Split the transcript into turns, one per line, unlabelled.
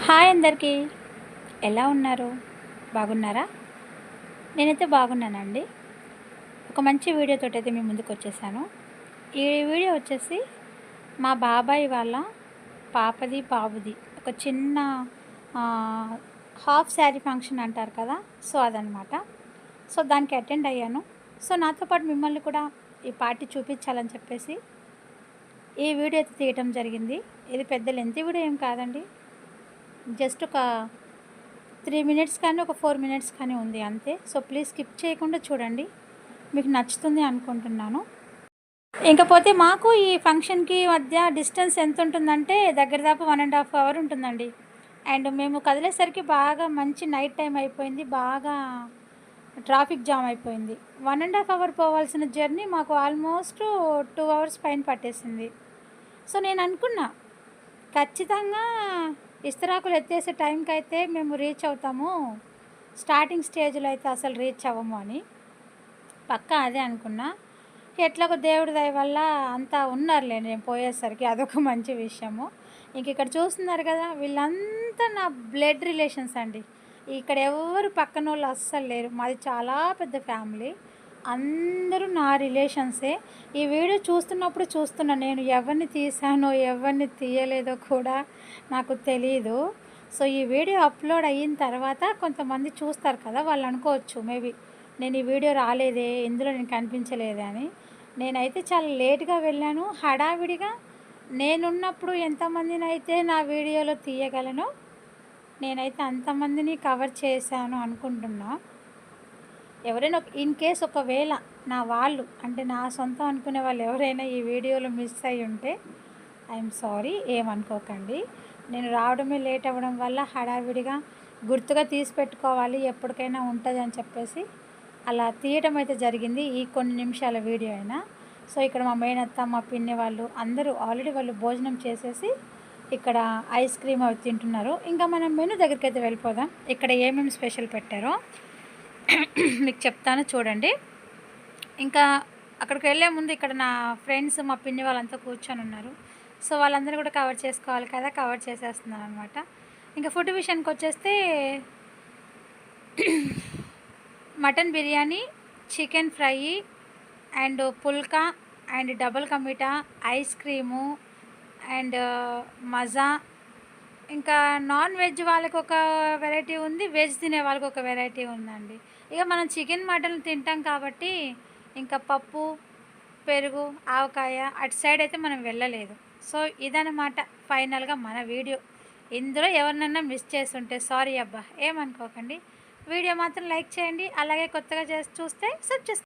Hi అందరికీ, ఎలా ఉన్నారు? బాగున్నారా? నేనైతే బాగున్నానండి. ఒక మంచి వీడియోతోటైతే మీ ముందుకు వచ్చేసాను. ఈ వీడియో వచ్చేసి మా బాబాయ్ వాళ్ళ పాపది, బాబుది ఒక చిన్న ఆహ్, హాఫ్ శారీ ఫంక్షన్ అంటారు కదా! సో, అదనమాట. సో, దానికి అటెండ్ అయ్యాను. సో, నాతో పాటు మిమ్మల్ని కూడా ఈ పార్టీ చూపించాలని చెప్పేసి ఈ వీడియో అయితే తీయటం జరిగింది. ఇది పెద్ద లెంతీ వీడియో ఏం కాదండి. జస్ట్ ఒక 3 మినిట్స్ కానీ, ఒక 4 మినిట్స్ కానీ ఉంది అంతే. సో, ప్లీజ్ స్కిప్ చేయకుండా చూడండి. మీకు నచ్చుతుంది అనుకుంటున్నాను. ఇంకపోతే మాకు ఈ ఫంక్షన్‌కి మధ్య డిస్టెన్స్ ఎంతుంటుందంటే దగ్గర దాపు 1½ అవర్ ఉంటుందండి. అండ్ మేము కదిలేసరికి బాగా మంచి నైట్ టైం అయిపోయింది. బాగా ట్రాఫిక్ జామ్ అయిపోయింది. 1½ అవర్ పోవాల్సిన జర్నీ మాకు ఆల్మోస్ట్ 2 అవర్స్ పైన పట్టేసింది. సో, నేను అనుకున్నా ఖచ్చితంగా ఇస్తరాకులు ఎత్తేసే టైంకైతే మేము రీచ్ అవుతాము. స్టార్టింగ్ స్టేజ్‌లో అయితే అసలు రీచ్ అవ్వము అని. పక్కా అదే అనుకున్నా. ఎట్లాగో దేవుడి దయ వల్ల అంతా ఉన్నారులే నేను పోయేసరికి. అదొక మంచి విషయము. ఇక్కడ చూస్తున్నారు కదా! వీళ్ళంతా నా బ్లడ్ రిలేషన్స్ అండి. ఇక్కడ ఎవ్వరు పక్కనోళ్ళు అస్సలు లేరు. మాది చాలా పెద్ద ఫ్యామిలీ. అందరూ నా రిలేషన్సే. ఈ వీడియో చూస్తున్నప్పుడు చూస్తున్నా. నేను ఎవరిని తీశానో, ఎవరిని తీయలేదో కూడా నాకు తెలీదు. సో, ఈ వీడియో అప్‌లోడ్ అయిన తర్వాత కొంతమంది చూస్తారు కదా! వాళ్ళు అనుకోవచ్చు మేబీ నేను ఈ వీడియో రాలేదే, ఇందులో నేను కనిపించలేదే అని. నేనైతే చాలా లేట్‌గా వెళ్ళాను. హడావిడిగా నేనున్నప్పుడు ఎంతమందినైతే నా వీడియోలో తీయగలనో, నేనైతే అంతమందిని కవర్ చేశాను అనుకుంటున్నా. ఎవరైనా ఇన్ కేస్ ఒకవేళ నా వాళ్ళు అంటే నా సొంతం అనుకునే వాళ్ళు ఎవరైనా ఈ వీడియోలో మిస్ అయ్యి ఉంటే ఐఎమ్ సారీ, ఏమనుకోకండి. నేను రావడమే లేట్ అవ్వడం వల్ల హడావిడిగా గుర్తుగా తీసి పెట్టుకోవాలి, ఎప్పటికైనా ఉంటుంది అని చెప్పేసి అలా తీయడం అయితే జరిగింది. ఈ కొన్ని నిమిషాల వీడియో అయినా. సో, ఇక్కడ మా మేనత్త, మా పిన్ని వాళ్ళు అందరూ ఆల్రెడీ వాళ్ళు భోజనం చేసేసి ఇక్కడ ఐస్ క్రీమ్ అవి తింటున్నారు. ఇంకా మనం మెనూ దగ్గరికైతే వెళ్ళిపోదాం. ఇక్కడ ఏమేమి స్పెషల్ పెట్టారో మీకు చెప్తాను చూడండి. ఇంకా అక్కడికి వెళ్ళే ముందు ఇక్కడ నా ఫ్రెండ్స్, మా పిన్ని వాళ్ళంతా కూర్చొని ఉన్నారు. సో, వాళ్ళందరూ కూడా కవర్ చేసుకోవాలి కదా! కవర్ చేసేస్తున్నాను అనమాట. ఇంకా ఫుడ్ విషయానికి వచ్చేస్తే mutton biryani, chicken fry and phulka and double కమీటా, ఐస్ క్రీము అండ్ మజా. ఇంకా నాన్ వెజ్ వాళ్ళకి ఒక వెరైటీ ఉంది, వెజ్ తినే వాళ్ళకి ఒక వెరైటీ ఉందండి. ఇక మనం చికెన్, మటన్ తింటాం కాబట్టి ఇంకా పప్పు, పెరుగు, ఆవకాయ అటు సైడ్ అయితే మనం వెళ్ళలేదు. సో, ఇదన్నమాట ఫైనల్గా మన వీడియో. ఇందులో ఎవరినన్నా మిస్ చేస్తుంటే సారీ అబ్బా, ఏమనుకోకండి. వీడియో మాత్రం లైక్ చేయండి. అలాగే కొత్తగా చూస్తే సబ్స్క్రైబ్